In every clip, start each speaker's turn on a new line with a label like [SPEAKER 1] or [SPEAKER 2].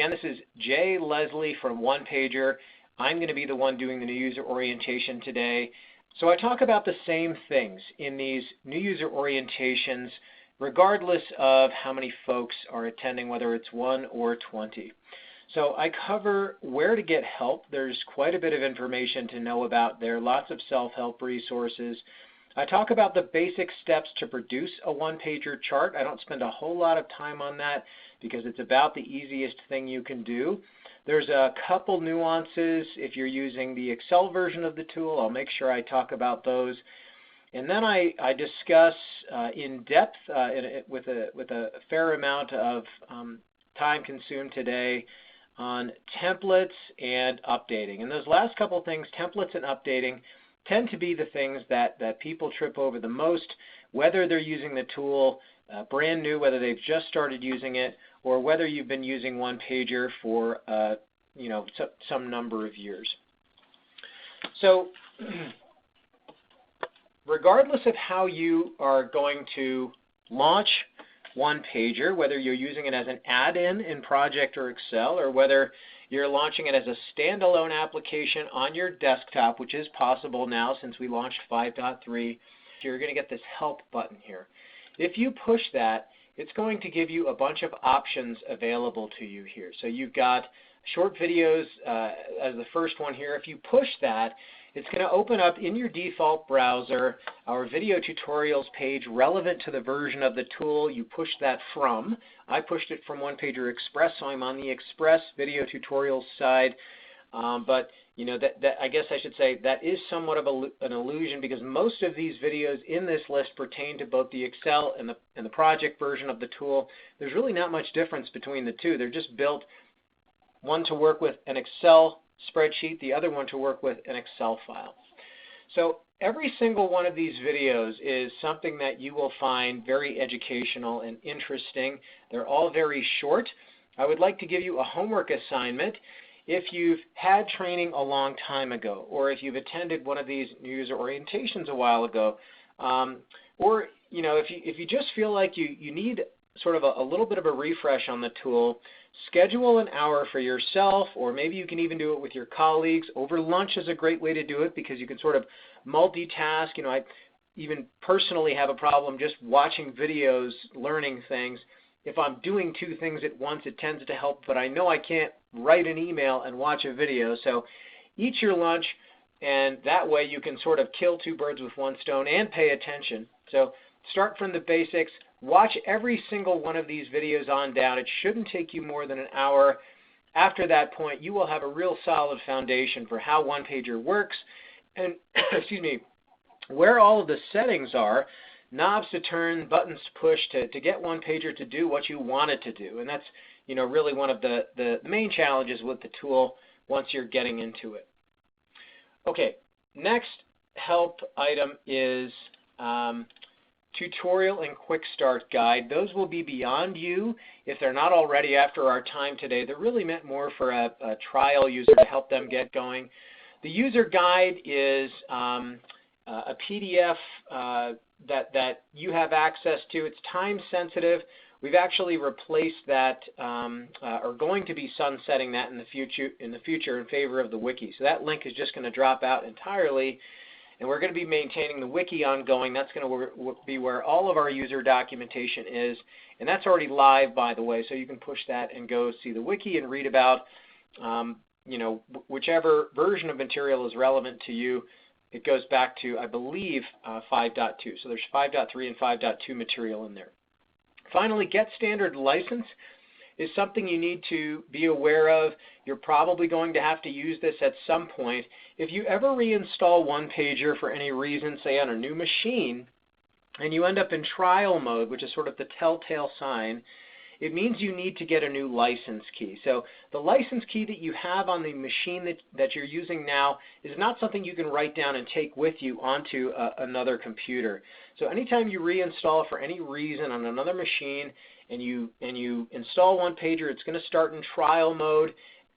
[SPEAKER 1] again, this is Jay Leslie from OnePager. I'm going to be the one doing the new user orientation today. So I talk about the same things in these new user orientations, regardless of how many folks are attending, whether it's 1 or 20. So I cover where to get help. There's quite a bit of information to know about there, lots of self-help resources. I talk about the basic steps to produce a one-pager chart. I don't spend a whole lot of time on that because it's about the easiest thing you can do. There's a couple nuances if you're using the Excel version of the tool. I'll make sure I talk about those. And then I discuss in depth with a fair amount of time consumed today on templates and updating. And those last couple things, templates and updating, tend to be the things that people trip over the most, whether they're using the tool brand new, whether they've just started using it, or whether you've been using OnePager for some number of years. So regardless of how you are going to launch OnePager, whether you're using it as an add-in in Project or Excel, or whether you're launching it as a standalone application on your desktop, which is possible now since we launched 5.3, you're going to get this help button here. If you push that, it's going to give you a bunch of options available to you here. So you've got short videos as the first one here. If you push that, it's going to open up in your default browser our video tutorials page relevant to the version of the tool you pushed that from. I pushed it from OnePager Express, so I'm on the Express video tutorials side. But you know, I guess I should say that is somewhat of an illusion, because most of these videos in this list pertain to both the Excel and the Project version of the tool. There's really not much difference between the two. They're just built, one to work with an Excel spreadsheet, the other one to work with an Excel file. So every single one of these videos is something that you will find very educational and interesting. They're all very short. I would like to give you a homework assignment. If you've had training a long time ago, or if you've attended one of these new user orientations a while ago, or if you just feel like you need sort of a little bit of a refresh on the tool, schedule an hour for yourself, or maybe you can even do it with your colleagues. Over lunch is a great way to do it because you can sort of multitask. I even personally have a problem just watching videos, learning things. If I'm doing two things at once, it tends to help, but I know I can't write an email and watch a video. So eat your lunch, and that way you can sort of kill two birds with one stone and pay attention. So start from the basics. Watch every single one of these videos on down. It shouldn't take you more than an hour. After that point, you will have a real solid foundation for how OnePager works and excuse me, where all of the settings are, knobs to turn, buttons to push to get OnePager to do what you want it to do. And that's really one of the main challenges with the tool once you're getting into it. Okay, next help item is tutorial and quick start guide. Those will be beyond you if they're not already after our time today. They're really meant more for a trial user to help them get going. The user guide is a PDF that you have access to. It's time sensitive. We've actually replaced that, or going to be sunsetting that in the future in favor of the wiki. So that link is just going to drop out entirely. And we're going to be maintaining the wiki ongoing. That's going to be where all of our user documentation is. And that's already live, by the way, so you can push that and go see the wiki and read about whichever version of material is relevant to you. It goes back to, I believe, 5.2. So there's 5.3 and 5.2 material in there. Finally, Get Standard License is something you need to be aware of. You're probably going to have to use this at some point. If you ever reinstall OnePager for any reason, say on a new machine, and you end up in trial mode, which is sort of the telltale sign, it means you need to get a new license key. So the license key that you have on the machine that you're using now is not something you can write down and take with you onto another computer. So anytime you reinstall for any reason on another machine and you install OnePager, it's going to start in trial mode.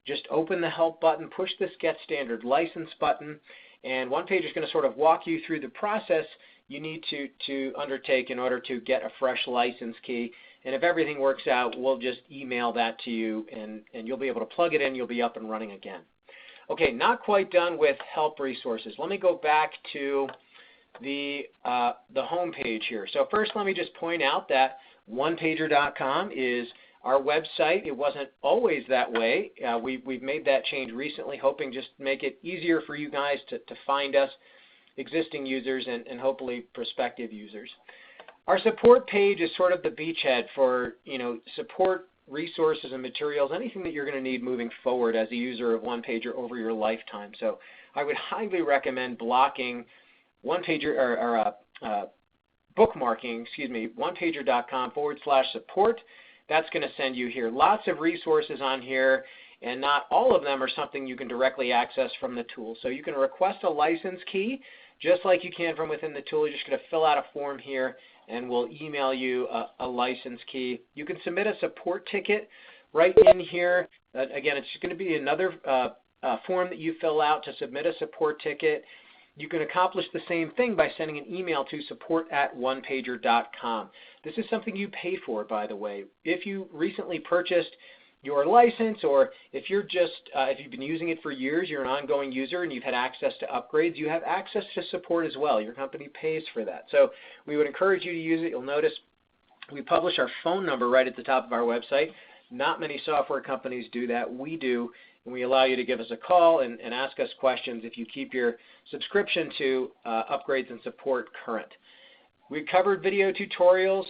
[SPEAKER 1] Just open the help button, push this Get Standard License button, and OnePager is going to sort of walk you through the process. you need to undertake in order to get a fresh license key. And if everything works out, we'll just email that to you, and you'll be able to plug it in. You'll be up and running again. Okay, not quite done with help resources. Let me go back to the home page here. So first, let me just point out that OnePager.com is our website. It wasn't always that way. We've made that change recently, hoping just to make it easier for you guys to find us, existing users and hopefully prospective users. Our support page is sort of the beachhead for support resources and materials, anything that you're going to need moving forward as a user of OnePager over your lifetime. So I would highly recommend blocking OnePager or bookmarking, OnePager.com/support. That's going to send you here. Lots of resources on here, and not all of them are something you can directly access from the tool. So you can request a license key just like you can from within the tool. You're just going to fill out a form here, and we'll email you a license key. You can submit a support ticket right in here. Again, it's going to be another form that you fill out to submit a support ticket. You can accomplish the same thing by sending an email to support@onepager.com. This is something you pay for, by the way. If you recently purchased your license, or if you've been using it for years, you're an ongoing user and you've had access to upgrades, you have access to support as well. Your company pays for that. So we would encourage you to use it. You'll notice we publish our phone number right at the top of our website. Not many software companies do that. We do. And we allow you to give us a call and ask us questions if you keep your subscription to upgrades and support current. We covered video tutorials.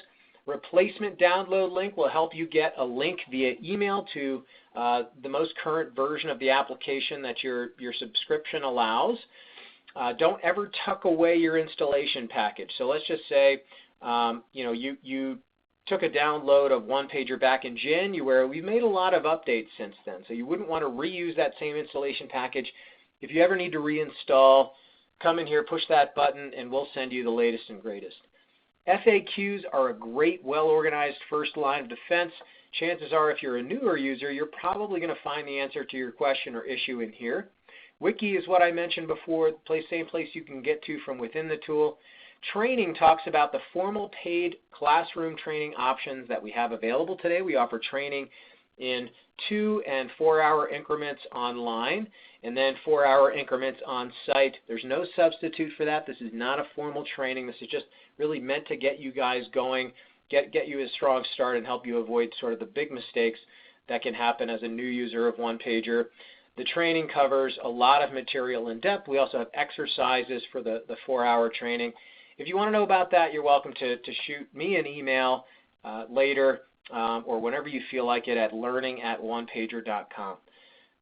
[SPEAKER 1] Replacement download link will help you get a link via email to the most current version of the application that your subscription allows. Don't ever tuck away your installation package. So let's just say you took a download of OnePager back in January. We've made a lot of updates since then, so you wouldn't want to reuse that same installation package. If you ever need to reinstall, come in here, push that button, and we'll send you the latest and greatest. FAQs are a great, well-organized first line of defense. Chances are if you're a newer user, you're probably going to find the answer to your question or issue in here. Wiki is what I mentioned before, same place you can get to from within the tool. Training talks about the formal paid classroom training options that we have available today. We offer training in 2- and 4-hour increments online, and then 4-hour increments on site. There's no substitute for that. This is not a formal training. This is just really meant to get you guys going, get you a strong start and help you avoid sort of the big mistakes that can happen as a new user of OnePager. The training covers a lot of material in depth. We also have exercises for the 4-hour training. If you want to know about that, you're welcome to shoot me an email later or whenever you feel like it at learning@onepager.com.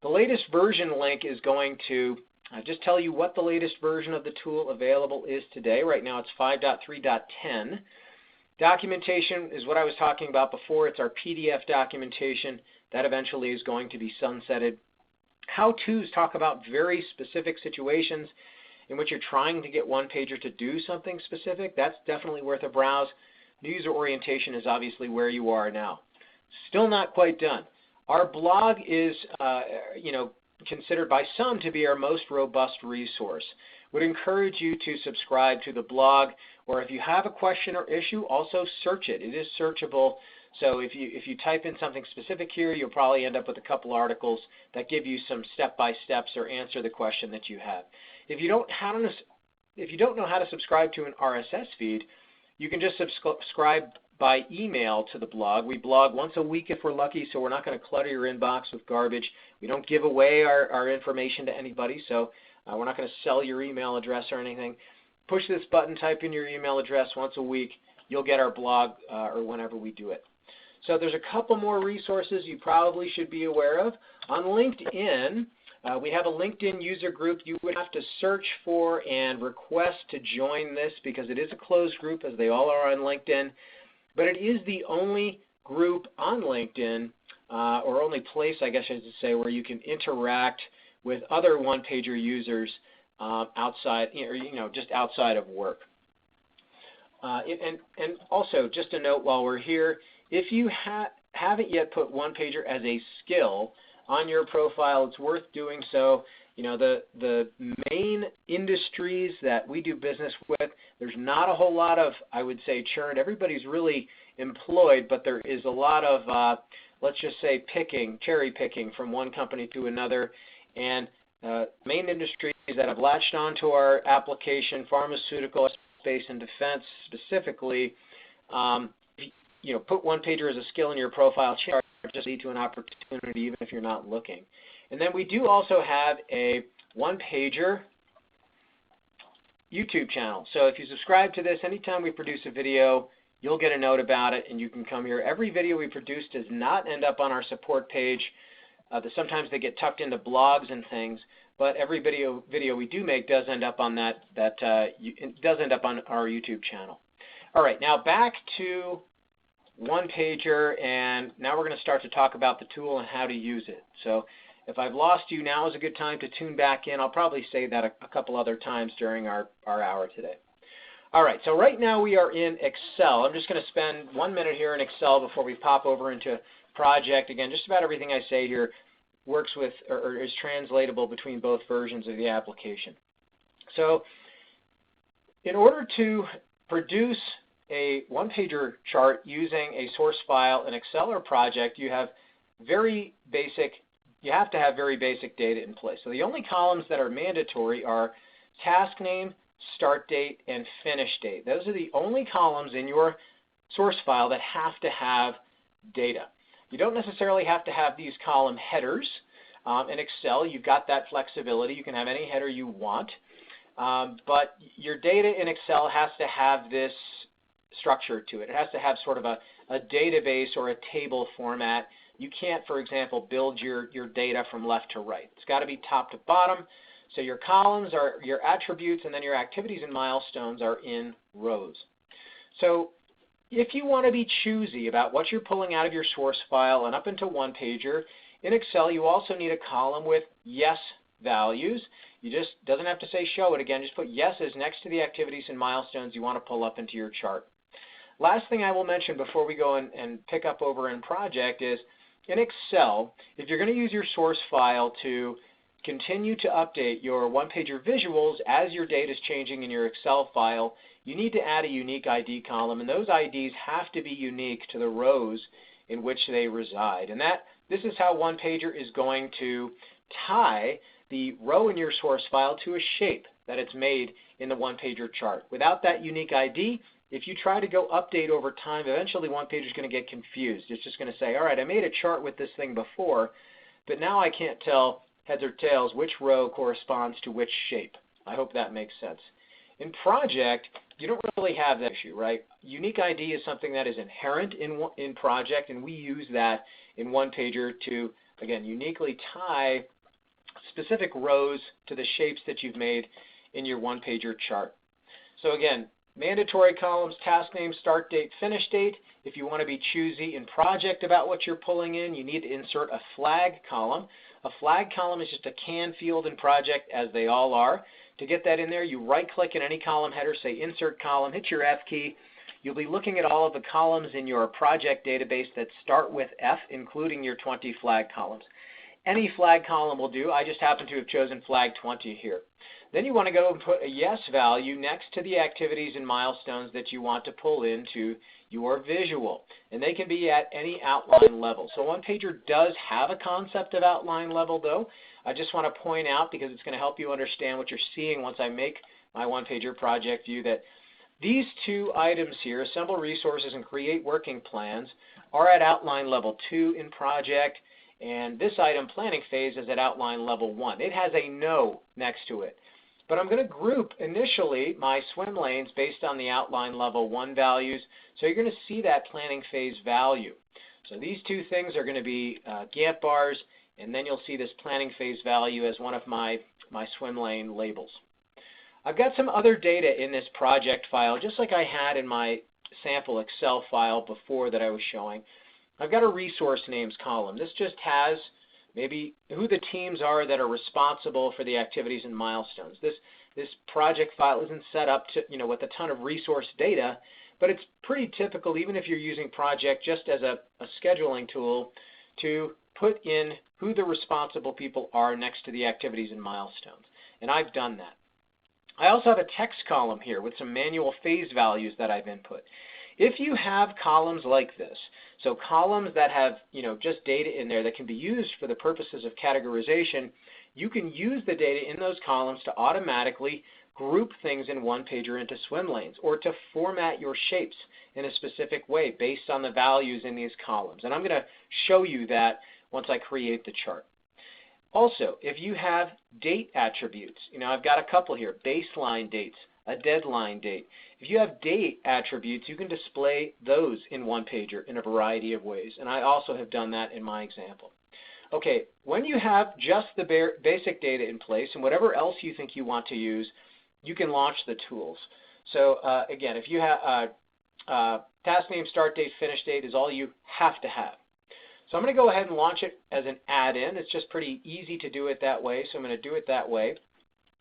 [SPEAKER 1] The latest version link is going to just tell you what the latest version of the tool available is today. Right now it's 5.3.10. Documentation is what I was talking about before. It's our PDF documentation. That eventually is going to be sunsetted. How-tos talk about very specific situations in which you're trying to get OnePager to do something specific. That's definitely worth a browse. User orientation is obviously where you are now. Still not quite done. Our blog is considered by some to be our most robust resource. Would encourage you to subscribe to the blog, or if you have a question or issue, also search it. It is searchable. So if you type in something specific here, you'll probably end up with a couple articles that give you some step-by-steps or answer the question that you have. If you don't know how to subscribe to an RSS feed, you can just subscribe by email to the blog. We blog once a week if we're lucky, so we're not going to clutter your inbox with garbage. We don't give away our information to anybody, so we're not going to sell your email address or anything. Push this button, type in your email address once a week. You'll get our blog or whenever we do it. So there's a couple more resources you probably should be aware of. On LinkedIn, we have a LinkedIn user group. You would have to search for and request to join this because it is a closed group, as they all are on LinkedIn. But it is the only group on LinkedIn, or only place, I guess I should say, where you can interact with other OnePager users outside, just outside of work. And also, just a note while we're here, if you haven't yet put OnePager as a skill on your profile, it's worth doing so. The main industries that we do business with, there's not a whole lot of, I would say, churn. Everybody's really employed, but there is a lot of, let's just say, cherry picking from one company to another. And main industries that have latched onto our application, pharmaceutical, space, and defense specifically, put OnePager as a skill in your profile chart, just lead to an opportunity even if you're not looking. And then we do also have a OnePager YouTube channel. So if you subscribe to this, anytime we produce a video, you'll get a note about it and you can come here. Every video we produce does not end up on our support page. Sometimes they get tucked into blogs and things, but every video we do make does end up on does end up on our YouTube channel. All right, now back to OnePager, and now we're going to start to talk about the tool and how to use it. So if I've lost you, now is a good time to tune back in. I'll probably say that a couple other times during our hour today. All right, so right now we are in Excel. I'm just going to spend 1 minute here in Excel before we pop over into Project. Again, just about everything I say here works with or is translatable between both versions of the application. So in order to produce a OnePager chart using a source file in Excel or Project, you have to have very basic data in place. So the only columns that are mandatory are task name, start date, and finish date. Those are the only columns in your source file that have to have data. You don't necessarily have to have these column headers. In Excel, you've got that flexibility. You can have any header you want. But your data in Excel has to have this structure to it. It has to have sort of a database or a table format. You can't, for example, build your data from left to right. It's got to be top to bottom. So your columns are your attributes, and then your activities and milestones are in rows. So if you want to be choosy about what you're pulling out of your source file and up into OnePager, in Excel you also need a column with yes values. You just doesn't have to say show it again, just put yeses next to the activities and milestones you want to pull up into your chart. Last thing I will mention before we go and pick up over in Project is in Excel, if you're going to use your source file to continue to update your OnePager visuals as your data is changing in your Excel file, you need to add a unique ID column, and those IDs have to be unique to the rows in which they reside. And this is how OnePager is going to tie the row in your source file to a shape that it's made in the OnePager chart. Without that unique ID, if you try to go update over time, eventually OnePager is going to get confused. It's just going to say, all right, I made a chart with this thing before, but now I can't tell heads or tails which row corresponds to which shape. I hope that makes sense. In Project, you don't really have that issue, right? Unique ID is something that is inherent in Project, and we use that in OnePager to, again, uniquely tie specific rows to the shapes that you've made in your OnePager chart. So again, mandatory columns, task name, start date, finish date. If you want to be choosy in Project about what you're pulling in, you need to insert a flag column. A flag column is just a can field in Project, as they all are. To get that in there, you right-click in any column header, say Insert Column, hit your F key. You'll be looking at all of the columns in your Project database that start with F, including your 20 flag columns. Any flag column will do. I just happen to have chosen flag 20 here. Then you want to go and put a yes value next to the activities and milestones that you want to pull into your visual. And they can be at any outline level. So OnePager does have a concept of outline level, though. I just want to point out, because it's going to help you understand what you're seeing once I make my OnePager project view, that these two items here, assemble resources and create working plans, are at outline level 2 in Project. And this item, planning phase, is at outline level 1. It has a no next to it. But I'm going to group initially my swim lanes based on the outline level 1 values. So you're going to see that planning phase value. So these two things are going to be Gantt bars, and then you'll see this planning phase value as one of my swim lane labels. I've got some other data in this project file, just like I had in my sample Excel file before that I was showing. I've got a resource names column. This just has maybe who the teams are that are responsible for the activities and milestones. This project file isn't set up to, with a ton of resource data, but it's pretty typical, even if you're using Project just as a scheduling tool, to put in who the responsible people are next to the activities and milestones. And I've done that. I also have a text column here with some manual phase values that I've input. If you have columns like this, so columns that have just data in there that can be used for the purposes of categorization, you can use the data in those columns to automatically group things in OnePager into swim lanes, or to format your shapes in a specific way based on the values in these columns. And I'm going to show you that once I create the chart. Also, if you have date attributes, I've got a couple here, baseline dates, a deadline date. If you have date attributes, you can display those in OnePager in a variety of ways, and I also have done that in my example. Okay, when you have just the basic data in place and whatever else you think you want to use, you can launch the tools. So again, if you have task name, start date, finish date is all you have to have. So I'm going to go ahead and launch it as an add-in. It's just pretty easy to do it that way, so I'm going to do it that way.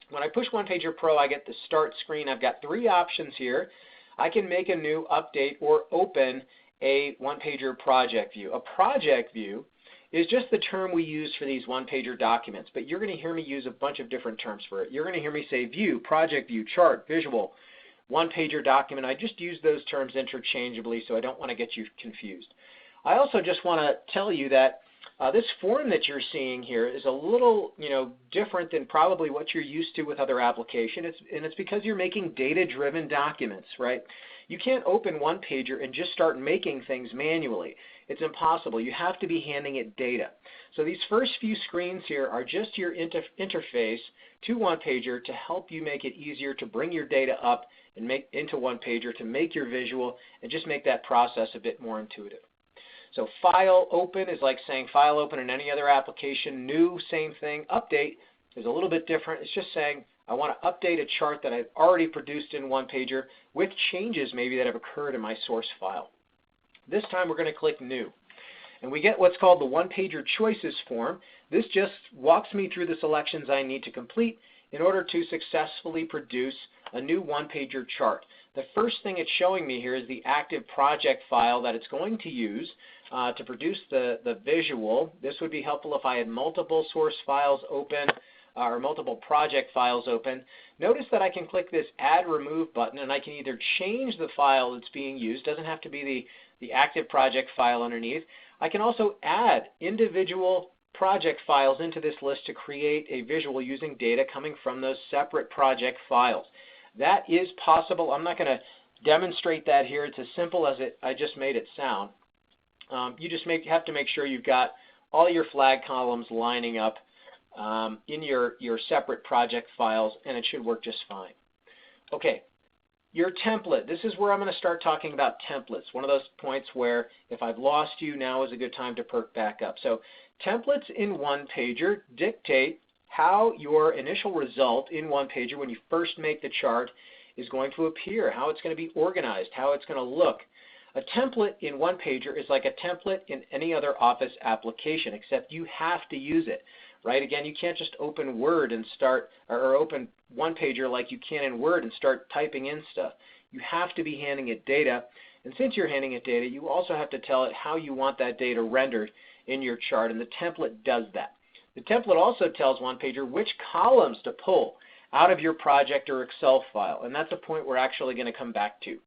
[SPEAKER 1] When I push OnePager Pro, I get the start screen. I've got three options here. I can make a new update or open a OnePager project view. A project view is just the term we use for these OnePager documents, but you're going to hear me use a bunch of different terms for it. You're going to hear me say view, project view, chart, visual, OnePager document. I just use those terms interchangeably, so I don't want to get you confused. I also just want to tell you that this form that you're seeing here is a little different than probably what you're used to with other applications, and it's because you're making data-driven documents, right? You can't open OnePager and just start making things manually. It's impossible. You have to be handing it data. So these first few screens here are just your interface to OnePager to help you make it easier to bring your data up and make into OnePager, to make your visual and just make that process a bit more intuitive. So file open is like saying file open in any other application. New, same thing. Update is a little bit different. It's just saying I want to update a chart that I've already produced in OnePager with changes maybe that have occurred in my source file. This time we're going to click New. And we get what's called the OnePager Choices form. This just walks me through the selections I need to complete in order to successfully produce a new OnePager chart. The first thing it's showing me here is the active project file that it's going to use to produce the visual. This would be helpful if I had multiple source files open or multiple project files open. Notice that I can click this Add Remove button, and I can either change the file that's being used. Doesn't have to be the active project file underneath. I can also add individual project files into this list to create a visual using data coming from those separate project files. That is possible. I'm not going to demonstrate that here. It's as simple as I just made it sound. You just have to make sure you've got all your flag columns lining up in your separate project files, and it should work just fine. Okay, your template. This is where I'm going to start talking about templates. One of those points where if I've lost you, now is a good time to perk back up. So templates in OnePager dictate how your initial result in OnePager when you first make the chart is going to appear, how it's going to be organized, how it's going to look. A template in OnePager is like a template in any other Office application, except you have to use it, right? Again, you can't just open Word and start, or open OnePager like you can in Word and start typing in stuff. You have to be handing it data, and since you're handing it data, you also have to tell it how you want that data rendered in your chart, and the template does that. The template also tells OnePager which columns to pull out of your project or Excel file, and that's a point we're actually going to come back to.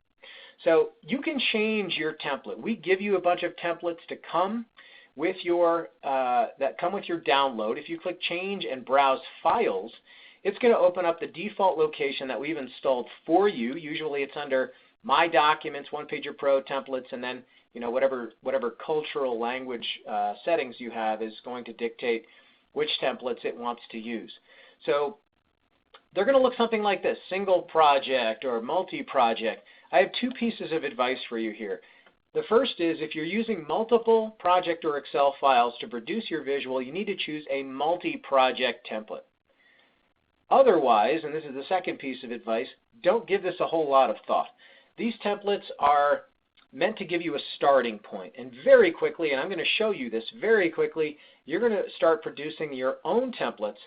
[SPEAKER 1] So you can change your template. We give you a bunch of templates to come with your download. If you click Change and Browse Files, it's going to open up the default location that we've installed for you. Usually it's under My Documents, OnePager Pro, Templates, and then whatever cultural language settings you have is going to dictate which templates it wants to use. So they're going to look something like this: single project or multi-project. I have two pieces of advice for you here. The first is, if you're using multiple project or Excel files to produce your visual, you need to choose a multi-project template. Otherwise, and this is the second piece of advice, don't give this a whole lot of thought. These templates are meant to give you a starting point, and very quickly, and I'm going to show you this very quickly, you're going to start producing your own templates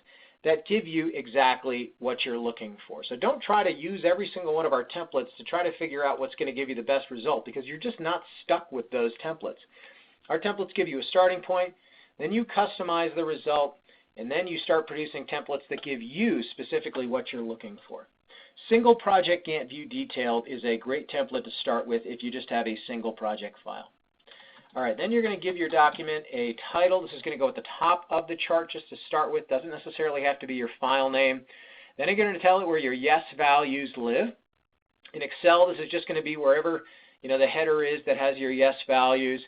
[SPEAKER 1] that give you exactly what you're looking for. So don't try to use every single one of our templates to try to figure out what's going to give you the best result, because you're just not stuck with those templates. Our templates give you a starting point. Then you customize the result, and then you start producing templates that give you specifically what you're looking for. Single project Gantt view detailed is a great template to start with if you just have a single project file. All right, then you're going to give your document a title. This is going to go at the top of the chart just to start with. Doesn't necessarily have to be your file name. Then you're going to tell it where your yes values live. In Excel, this is just going to be wherever the header is that has your yes values.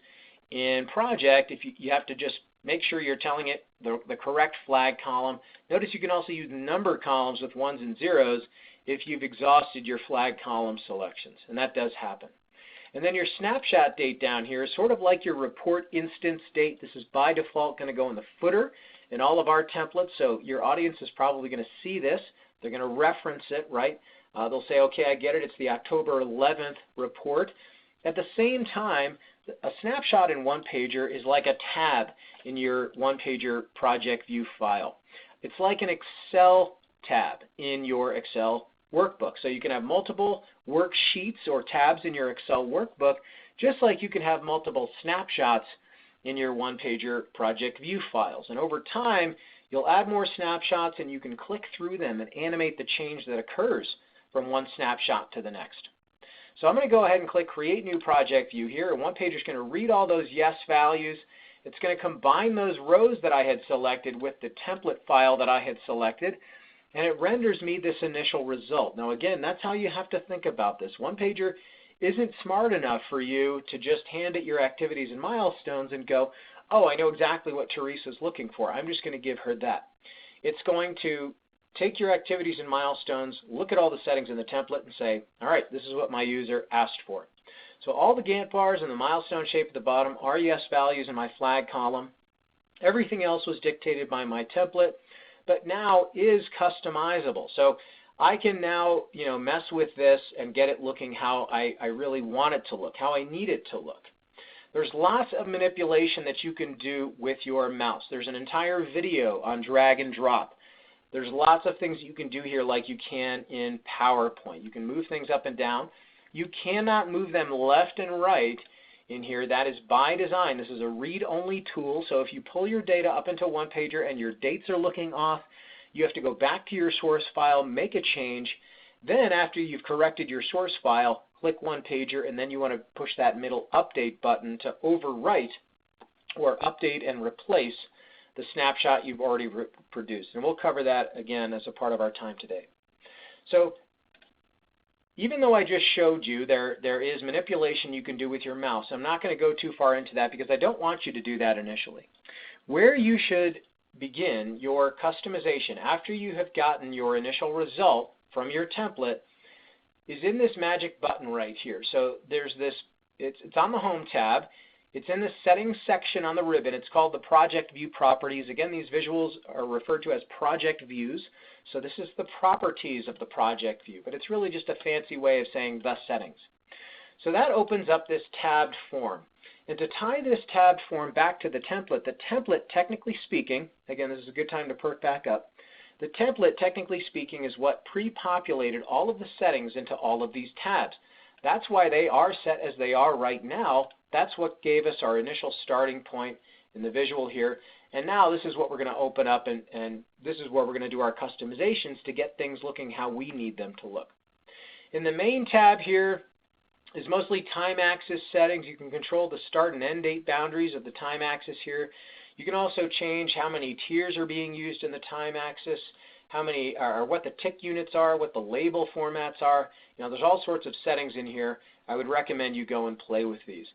[SPEAKER 1] In Project, if you have to just make sure you're telling it the correct flag column. Notice you can also use number columns with ones and zeros if you've exhausted your flag column selections, and that does happen. And then your snapshot date down here is sort of like your report instance date. This is by default going to go in the footer in all of our templates, so your audience is probably going to see this. They're going to reference it, right? They'll say, okay, I get it. It's the October 11th report. At the same time, a snapshot in OnePager is like a tab in your OnePager project view file. It's like an Excel tab in your Excel workbook. So you can have multiple worksheets or tabs in your Excel workbook, just like you can have multiple snapshots in your OnePager project view files. And over time, you'll add more snapshots and you can click through them and animate the change that occurs from one snapshot to the next. So I'm going to go ahead and click Create New Project View here, and OnePager is going to read all those yes values. It's going to combine those rows that I had selected with the template file that I had selected, and it renders me this initial result. Now again, that's how you have to think about this. OnePager isn't smart enough for you to just hand it your activities and milestones and go, oh, I know exactly what Teresa's looking for. I'm just going to give her that. It's going to take your activities and milestones, look at all the settings in the template and say, all right, this is what my user asked for. So all the Gantt bars and the milestone shape at the bottom are yes values in my flag column. Everything else was dictated by my template, but now is customizable. So I can now mess with this and get it looking how I really want it to look, how I need it to look. There's lots of manipulation that you can do with your mouse. There's an entire video on drag and drop. There's lots of things you can do here like you can in PowerPoint. You can move things up and down. You cannot move them left and right in here. That is by design. This is a read-only tool, so if you pull your data up into OnePager and your dates are looking off, you have to go back to your source file, make a change. Then after you've corrected your source file, click OnePager, and then you want to push that middle update button to overwrite or update and replace the snapshot you've already produced. And we'll cover that again as a part of our time today. So even though I just showed you there is manipulation you can do with your mouse, I'm not going to go too far into that because I don't want you to do that initially. Where you should begin your customization after you have gotten your initial result from your template is in this magic button right here. So there's this, it's on the Home tab. It's in the Settings section on the ribbon. It's called the Project View Properties. Again, these visuals are referred to as project views. So this is the properties of the project view, but it's really just a fancy way of saying the settings. So that opens up this tabbed form. And to tie this tabbed form back to the template, technically speaking, again, this is a good time to perk back up, the template, technically speaking, is what pre-populated all of the settings into all of these tabs. That's why they are set as they are right now. That's what gave us our initial starting point in the visual here. And now this is what we're going to open up, and this is where we're going to do our customizations to get things looking how we need them to look. In the main tab here is mostly time axis settings. You can control the start and end date boundaries of the time axis here. You can also change how many tiers are being used in the time axis, how many or what the tick units are, what the label formats are. There's all sorts of settings in here. I would recommend you go and play with these.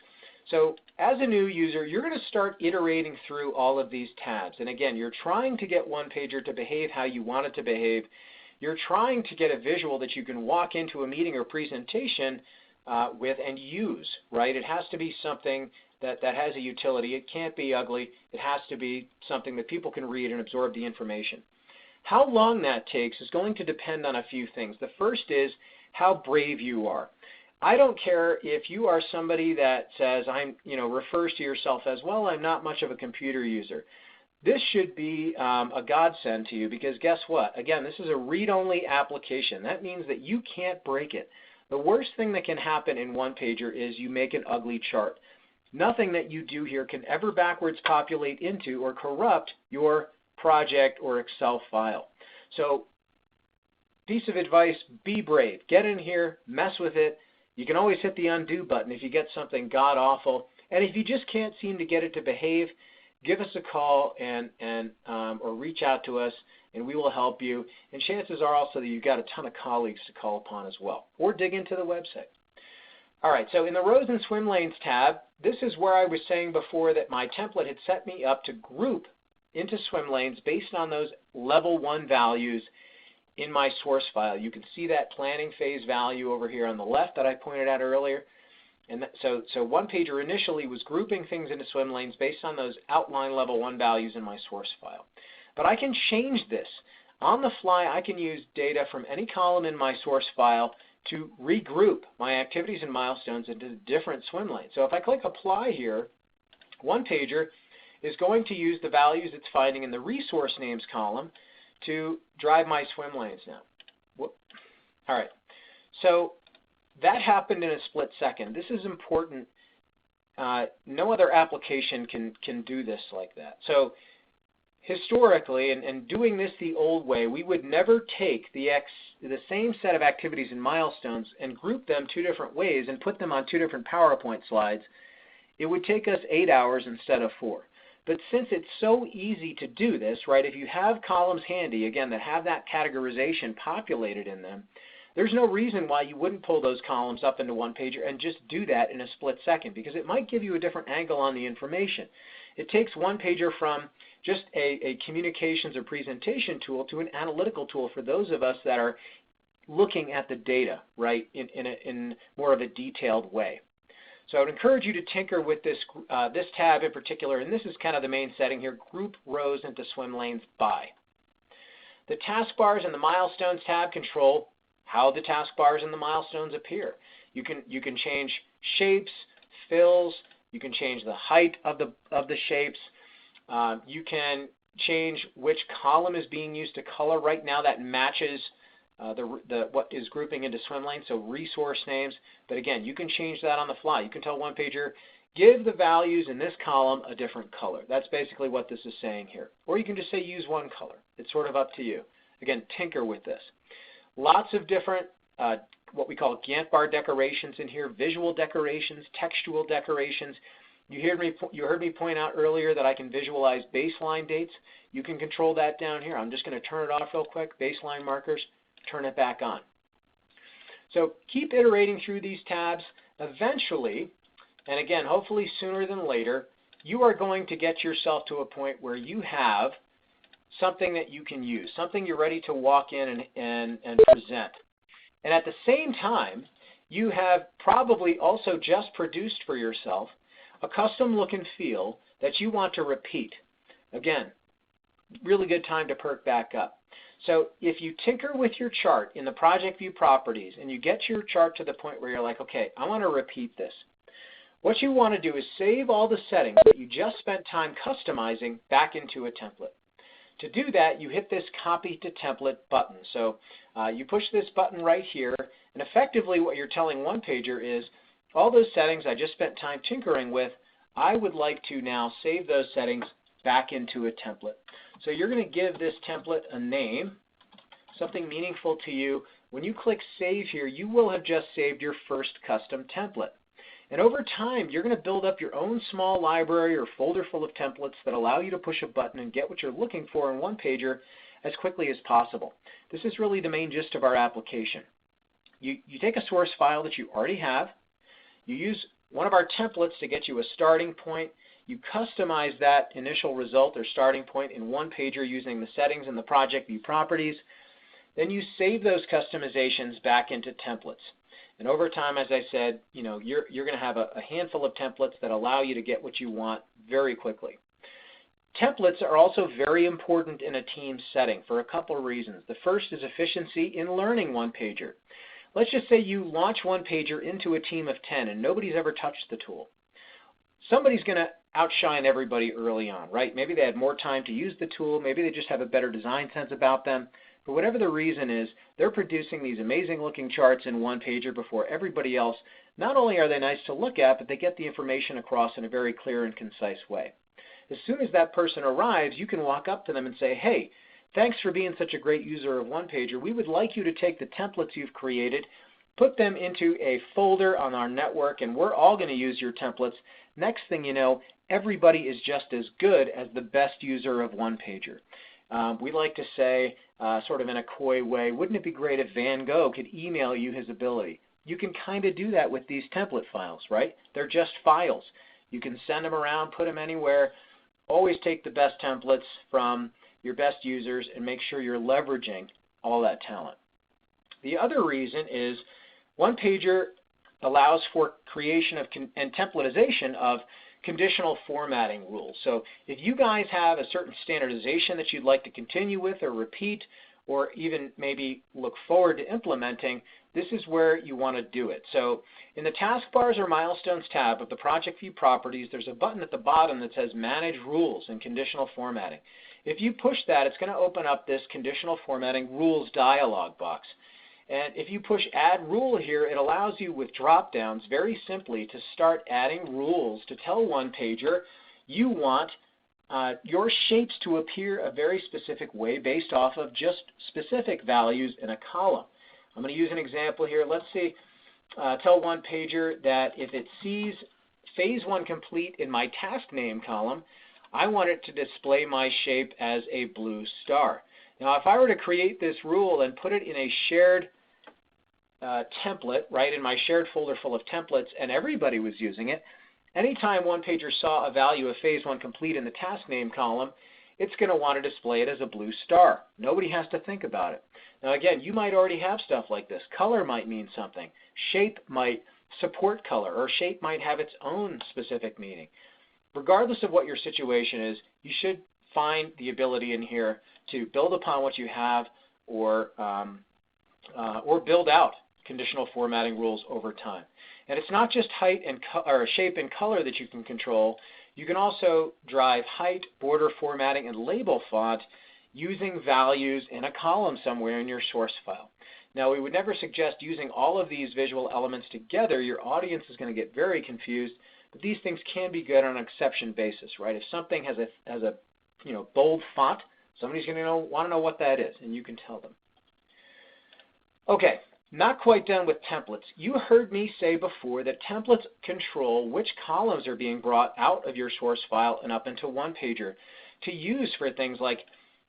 [SPEAKER 1] So as a new user, you're going to start iterating through all of these tabs. And again, you're trying to get OnePager to behave how you want it to behave. You're trying to get a visual that you can walk into a meeting or presentation with and use, right? It has to be something that has a utility. It can't be ugly. It has to be something that people can read and absorb the information. How long that takes is going to depend on a few things. The first is how brave you are. I don't care if you are somebody that says, refers to yourself as, well, I'm not much of a computer user. This should be a godsend to you because guess what? Again, this is a read-only application. That means that you can't break it. The worst thing that can happen in OnePager is you make an ugly chart. nothing that you do here can ever backwards populate into or corrupt your project or Excel file. So, piece of advice, be brave. Get in here, mess with it. You can always hit the undo button if you get something god-awful. And if you just can't seem to get it to behave, give us a call or reach out to us, and we will help you. And chances are also that you've got a ton of colleagues to call upon as well. Or dig into the website. All right, so in the Rows and Swim Lanes tab, this is where I was saying before that my template had set me up to group into swim lanes based on those level 1 values in my source file. You can see that planning phase value over here on the left that I pointed out earlier. And so OnePager initially was grouping things into swim lanes based on those outline level 1 values in my source file. But I can change this. On the fly, I can use data from any column in my source file to regroup my activities and milestones into different swim lanes. So if I click Apply here, OnePager is going to use the values it's finding in the Resource Names column to drive my swim lanes now. Whoop. All right. So that happened in a split second. This is important. No other application can do this like that. So historically, and doing this the old way, we would never take the same set of activities and milestones and group them 2 different ways and put them on 2 different PowerPoint slides. It would take us 8 hours instead of 4. But since it's so easy to do this, right, if you have columns handy, again, that have that categorization populated in them, there's no reason why you wouldn't pull those columns up into OnePager and just do that in a split second, because it might give you a different angle on the information. It takes OnePager from just a communications or presentation tool to an analytical tool for those of us that are looking at the data, right, in more of a detailed way. So I would encourage you to tinker with this tab in particular, and this is kind of the main setting here, group rows into swim lanes by. The taskbars and the milestones tab control how the taskbars and the milestones appear. You can change shapes, fills, you can change the height of the shapes, you can change which column is being used to color. Right now that matches what is grouping into swim lanes, so resource names. But again, you can change that on the fly. You can tell OnePager, give the values in this column a different color. That's basically what this is saying here. Or you can just say use one color. It's sort of up to you. Again, tinker with this. Lots of different what we call Gantt bar decorations in here, visual decorations, textual decorations. You heard me point out earlier that I can visualize baseline dates. You can control that down here. I'm just going to turn it off real quick, baseline markers, turn it back on. So keep iterating through these tabs. Eventually, and again, hopefully sooner than later, you are going to get yourself to a point where you have something that you can use, something you're ready to walk in and present. And at the same time, you have probably also just produced for yourself a custom look and feel that you want to repeat. Again, really good time to perk back up. So if you tinker with your chart in the Project View properties and you get your chart to the point where you're like, okay, I want to repeat this, what you want to do is save all the settings that you just spent time customizing back into a template. To do that, you hit this Copy to Template button. So you push this button right here, and effectively what you're telling OnePager is, all those settings I just spent time tinkering with, I would like to now save those settings back into a template. So you're going to give this template a name, something meaningful to you. When you click Save here, you will have just saved your first custom template. And over time, you're going to build up your own small library or folder full of templates that allow you to push a button and get what you're looking for in OnePager as quickly as possible. This is really the main gist of our application. You take a source file that you already have, you use one of our templates to get you a starting point, you customize that initial result or starting point in OnePager using the settings and the Project View properties, then you save those customizations back into templates. And over time, as I said, you're going to have a handful of templates that allow you to get what you want very quickly. Templates are also very important in a team setting for a couple of reasons. The first is efficiency in learning OnePager. Let's just say you launch OnePager into a team of 10 and nobody's ever touched the tool. Somebody's going to outshine everybody early on, right? Maybe they had more time to use the tool. Maybe they just have a better design sense about them. For whatever the reason is, they're producing these amazing looking charts in OnePager before everybody else. Not only are they nice to look at, but they get the information across in a very clear and concise way. As soon as that person arrives, you can walk up to them and say, hey, thanks for being such a great user of OnePager. We would like you to take the templates you've created, put them into a folder on our network, and we're all going to use your templates. Next thing you know, everybody is just as good as the best user of OnePager. We like to say, sort of in a coy way, wouldn't it be great if Van Gogh could email you his ability? You can kind of do that with these template files, right? They're just files. You can send them around, put them anywhere. Always take the best templates from your best users and make sure you're leveraging all that talent. The other reason is OnePager allows for creation of and templatization of conditional formatting rules. So if you guys have a certain standardization that you'd like to continue with or repeat, or even maybe look forward to implementing, this is where you want to do it. So in the Taskbars or Milestones tab of the Project View Properties, there's a button at the bottom that says Manage Rules and Conditional Formatting. If you push that, it's going to open up this Conditional Formatting Rules dialog box. And if you push Add Rule here, it allows you with drop-downs very simply to start adding rules to tell OnePager you want your shapes to appear a very specific way based off of just specific values in a column. I'm going to use an example here. Let's see, tell OnePager that if it sees Phase 1 complete in my task name column, I want it to display my shape as a blue star. Now, if I were to create this rule and put it in a shared template, right, in my shared folder full of templates, and everybody was using it, anytime OnePager saw a value of Phase 1 complete in the task name column, it's going to want to display it as a blue star. Nobody has to think about it. Now, again, you might already have stuff like this. Color might mean something. Shape might support color, or shape might have its own specific meaning. Regardless of what your situation is, you should find the ability in here to build upon what you have, or build out conditional formatting rules over time. And it's not just height and or shape and color that you can control. You can also drive height, border formatting, and label font using values in a column somewhere in your source file. Now, we would never suggest using all of these visual elements together. Your audience is going to get very confused, but these things can be good on an exception basis, right? If something has a bold font, somebody's going to want to know what that is, and you can tell them. Okay, not quite done with templates. You heard me say before that templates control which columns are being brought out of your source file and up into OnePager to use for things like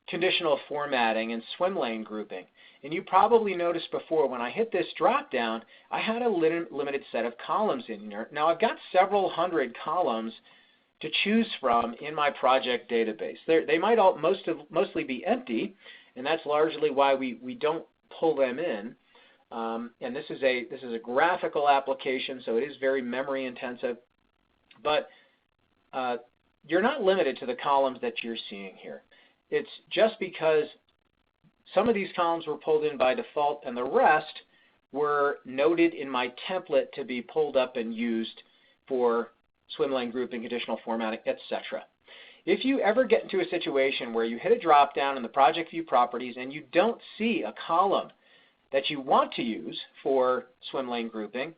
[SPEAKER 1] conditional formatting and swim lane grouping. And you probably noticed before when I hit this drop down, I had a limited set of columns in here. Now I've got several hundred columns to choose from in my project database. They might all mostly be empty, and that's largely why we don't pull them in. And this is a graphical application, so it is very memory intensive. But you're not limited to the columns that you're seeing here. It's just because some of these columns were pulled in by default, and the rest were noted in my template to be pulled up and used for swim lane grouping, conditional formatting, etc. If you ever get into a situation where you hit a drop down in the Project View Properties and you don't see a column that you want to use for swim lane grouping,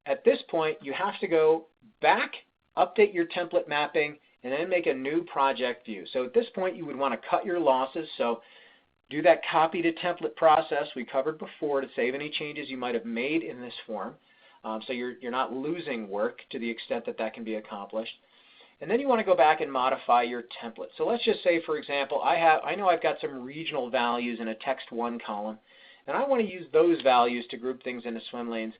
[SPEAKER 1] at this point you have to go back, update your template mapping, and then make a new project view. So at this point you would want to cut your losses. So do that copy to template process we covered before to save any changes you might have made in this form. So you're not losing work to the extent that that can be accomplished. And then you want to go back and modify your template. So let's just say, for example, I know I've got some regional values in a text 1 column, and I want to use those values to group things into swim lanes,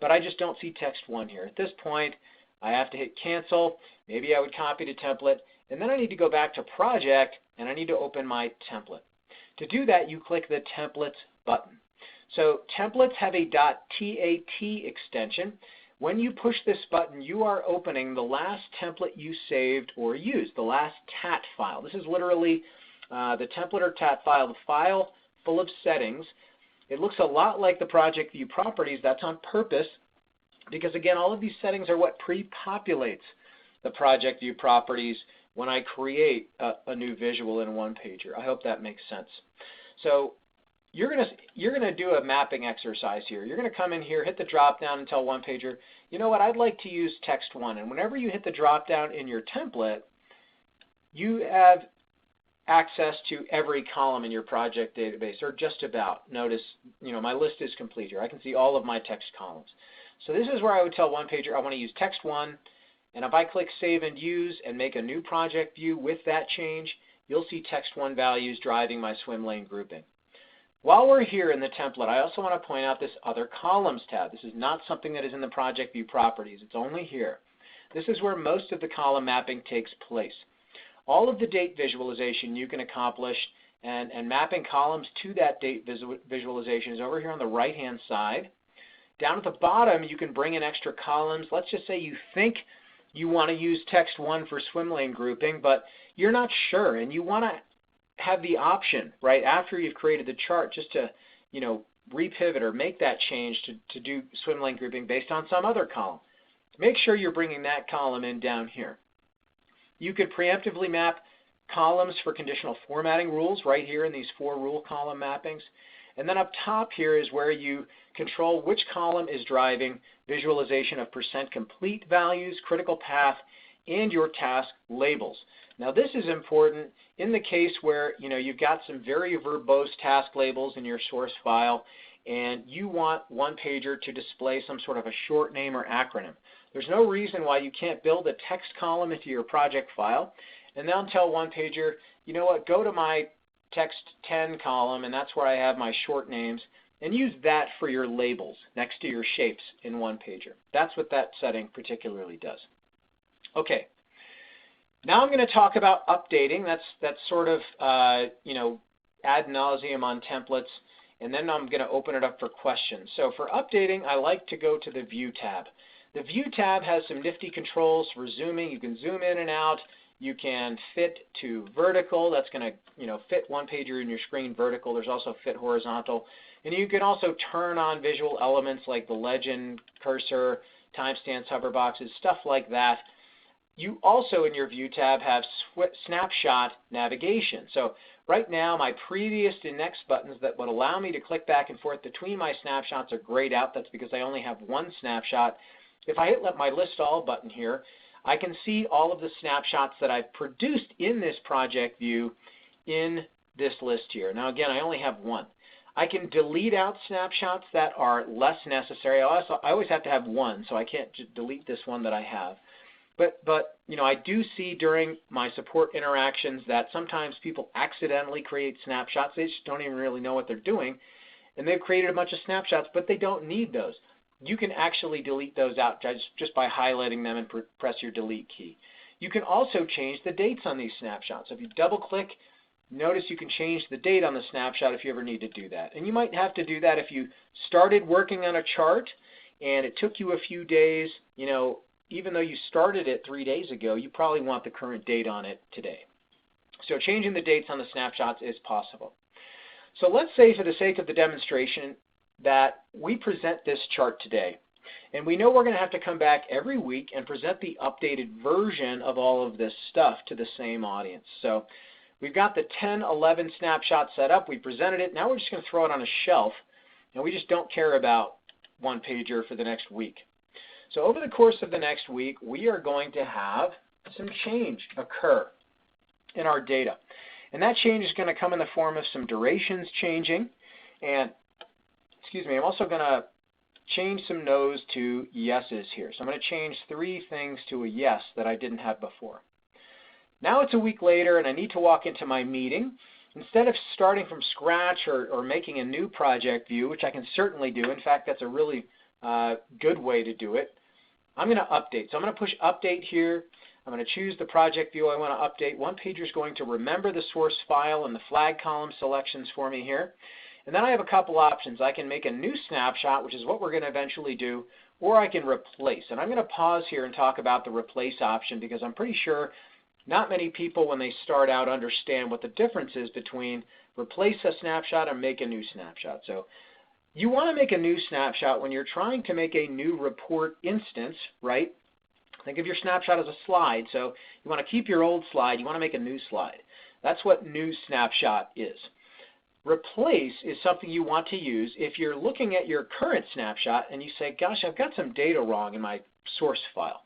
[SPEAKER 1] but I just don't see text 1 here. At this point, I have to hit cancel. Maybe I would copy to template, and then I need to go back to project, and I need to open my template. To do that, you click the templates button. So templates have a .tat extension. When you push this button, you are opening the last template you saved or used, the last TAT file. This is literally the template or TAT file, the file full of settings. It looks a lot like the Project View Properties. That's on purpose because, again, all of these settings are what pre-populates the Project View Properties when I create a new visual in OnePager. I hope that makes sense. So you're gonna do a mapping exercise here. You're gonna come in here, hit the drop down, and tell OnePager, you know what, I'd like to use text 1. And whenever you hit the drop down in your template, you have access to every column in your project database, or just about. Notice, my list is complete here. I can see all of my text columns. So this is where I would tell OnePager I want to use text 1, and if I click Save and Use and make a new project view with that change, you'll see text 1 values driving my swim lane grouping. While we're here in the template, I also want to point out this Other Columns tab. This is not something that is in the project view properties. It's only here. This is where most of the column mapping takes place. All of the date visualization you can accomplish and mapping columns to that date visualization is over here on the right-hand side. Down at the bottom, you can bring in extra columns. Let's just say you think you want to use text 1 for swim lane grouping, but you're not sure, and you want to have the option right after you've created the chart just to, repivot or make that change to do swim lane grouping based on some other column. Make sure you're bringing that column in down here. You could preemptively map columns for conditional formatting rules right here in these 4 rule column mappings. And then up top here is where you control which column is driving visualization of % complete values, critical path, and your task labels. Now this is important in the case where you've got some very verbose task labels in your source file and you want OnePager to display some sort of a short name or acronym. There's no reason why you can't build a text column into your project file and then tell OnePager, you know what, go to my text 10 column, and that's where I have my short names, and use that for your labels next to your shapes in OnePager. That's what that setting particularly does. Okay, now I'm going to talk about updating. That's sort of ad nauseum on templates, and then I'm going to open it up for questions. So for updating, I like to go to the View tab. The View tab has some nifty controls for zooming. You can zoom in and out. You can fit to vertical. That's going to fit OnePager in your screen vertical. There's also fit horizontal. And you can also turn on visual elements like the legend, cursor, timestamps, hover boxes, stuff like that. You also in your View tab have snapshot navigation. So right now my previous and next buttons that would allow me to click back and forth between my snapshots are grayed out. That's because I only have one snapshot. If I hit my List All button here, I can see all of the snapshots that I've produced in this project view in this list here. Now again, I only have one. I can delete out snapshots that are less necessary. I always have to have one, so I can't just delete this one that I have. But I do see during my support interactions that sometimes people accidentally create snapshots. They just don't even really know what they're doing, and they've created a bunch of snapshots, but they don't need those. You can actually delete those out just by highlighting them and press your delete key. You can also change the dates on these snapshots. So if you double click, notice you can change the date on the snapshot if you ever need to do that. And you might have to do that if you started working on a chart and it took you a few days. Even though you started it 3 days ago, you probably want the current date on it today. So changing the dates on the snapshots is possible. So let's say for the sake of the demonstration that we present this chart today. And we know we're going to have to come back every week and present the updated version of all of this stuff to the same audience. So we've got the 10, 11 snapshot set up. We presented it. Now we're just going to throw it on a shelf. And we just don't care about OnePager for the next week. So over the course of the next week, we are going to have some change occur in our data. And that change is going to come in the form of some durations changing. And I'm also going to change some no's to yeses here. So I'm going to change 3 things to a yes that I didn't have before. Now it's a week later and I need to walk into my meeting. Instead of starting from scratch or making a new project view, which I can certainly do, in fact that's a really good way to do it, I'm going to update. So I'm going to push update here. I'm going to choose the project view I want to update. OnePager is going to remember the source file and the flag column selections for me here. And then I have a couple options. I can make a new snapshot, which is what we're going to eventually do, or I can replace. And I'm going to pause here and talk about the replace option because I'm pretty sure not many people when they start out understand what the difference is between replace a snapshot and make a new snapshot. So you want to make a new snapshot when you're trying to make a new report instance, right? Think of your snapshot as a slide. So you want to keep your old slide. You want to make a new slide. That's what new snapshot is. Replace is something you want to use if you're looking at your current snapshot and you say, gosh, I've got some data wrong in my source file,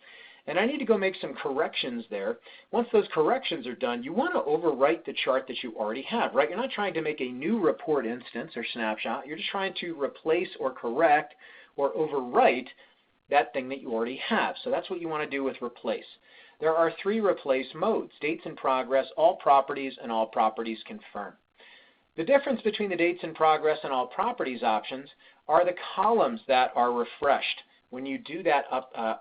[SPEAKER 1] and I need to go make some corrections there. Once those corrections are done, you want to overwrite the chart that you already have, right? You're not trying to make a new report instance or snapshot. You're just trying to replace or correct or overwrite that thing that you already have. So that's what you want to do with replace. There are 3 replace modes: dates in progress, all properties, and all properties confirm. The difference between the dates in progress and all properties options are the columns that are refreshed when you do that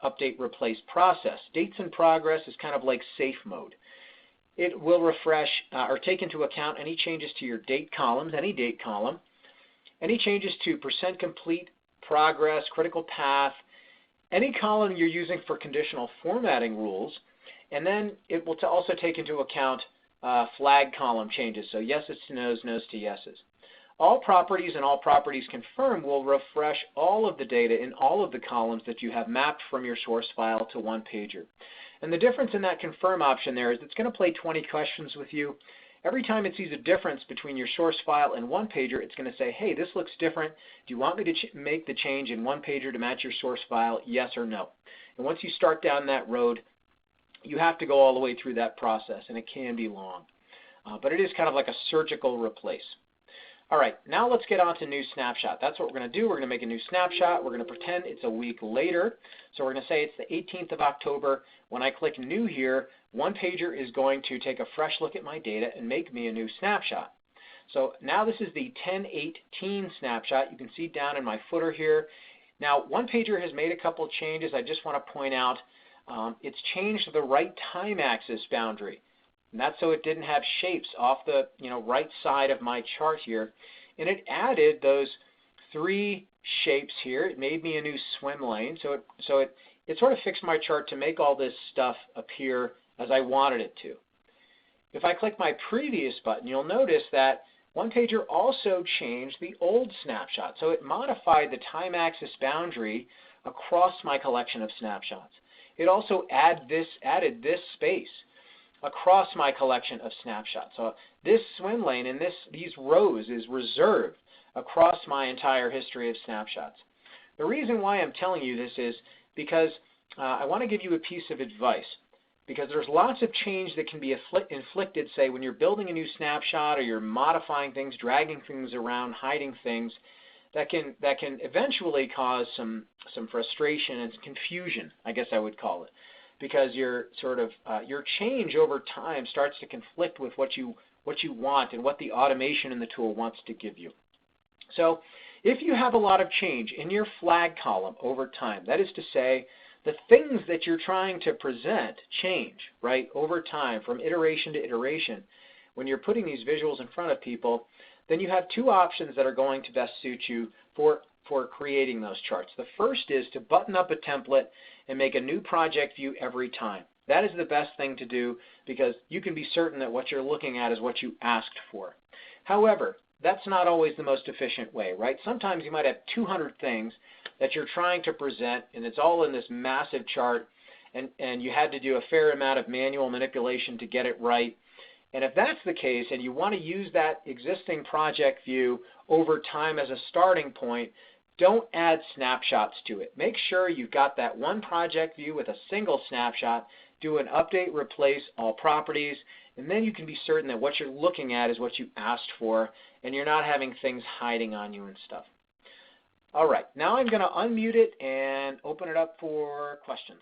[SPEAKER 1] update replace process. Dates in progress is kind of like safe mode. It will refresh or take into account any changes to your date columns, any date column, any changes to percent complete, progress, critical path, any column you're using for conditional formatting rules, and then it will also take into account flag column changes, so yeses to nos, nos to yeses. All properties and all properties confirm will refresh all of the data in all of the columns that you have mapped from your source file to OnePager. And the difference in that confirm option there is it's going to play 20 questions with you. Every time it sees a difference between your source file and OnePager, it's going to say, hey, this looks different. Do you want me to make the change in OnePager to match your source file, yes or no? And once you start down that road, you have to go all the way through that process, and it can be long. But it is kind of like a surgical replace. All right, now let's get on to new snapshot. That's what we're going to do. We're going to make a new snapshot. We're going to pretend it's a week later. So we're going to say it's the 18th of October. When I click new here, OnePager is going to take a fresh look at my data and make me a new snapshot. So now this is the 10/18 snapshot. You can see down in my footer here. Now OnePager has made a couple changes. I just want to point out it's changed the right time axis boundary. And that's so it didn't have shapes off the right side of my chart here. And it added those 3 shapes here. It made me a new swim lane. So it sort of fixed my chart to make all this stuff appear as I wanted it to. If I click my previous button, you'll notice that OnePager also changed the old snapshot. So it modified the time axis boundary across my collection of snapshots. It also added this space across my collection of snapshots. So this swim lane and these rows is reserved across my entire history of snapshots. The reason why I'm telling you this is because I want to give you a piece of advice, because there's lots of change that can be inflicted, say, when you're building a new snapshot or you're modifying things, dragging things around, hiding things, that can eventually cause some frustration and confusion, I guess I would call it, because your change over time starts to conflict with what you want and what the automation in the tool wants to give you. So if you have a lot of change in your flag column over time, that is to say, the things that you're trying to present change, right, over time from iteration to iteration. When you're putting these visuals in front of people, then you have 2 options that are going to best suit you for creating those charts. The first is to button up a template and make a new project view every time. That is the best thing to do because you can be certain that what you're looking at is what you asked for. However, that's not always the most efficient way, right? Sometimes you might have 200 things that you're trying to present, and it's all in this massive chart, and you had to do a fair amount of manual manipulation to get it right. And if that's the case, and you want to use that existing project view over time as a starting point, don't add snapshots to it. Make sure you've got that one project view with a single snapshot, do an update, replace all properties, and then you can be certain that what you're looking at is what you asked for, and you're not having things hiding on you and stuff. All right, now I'm going to unmute it and open it up for questions.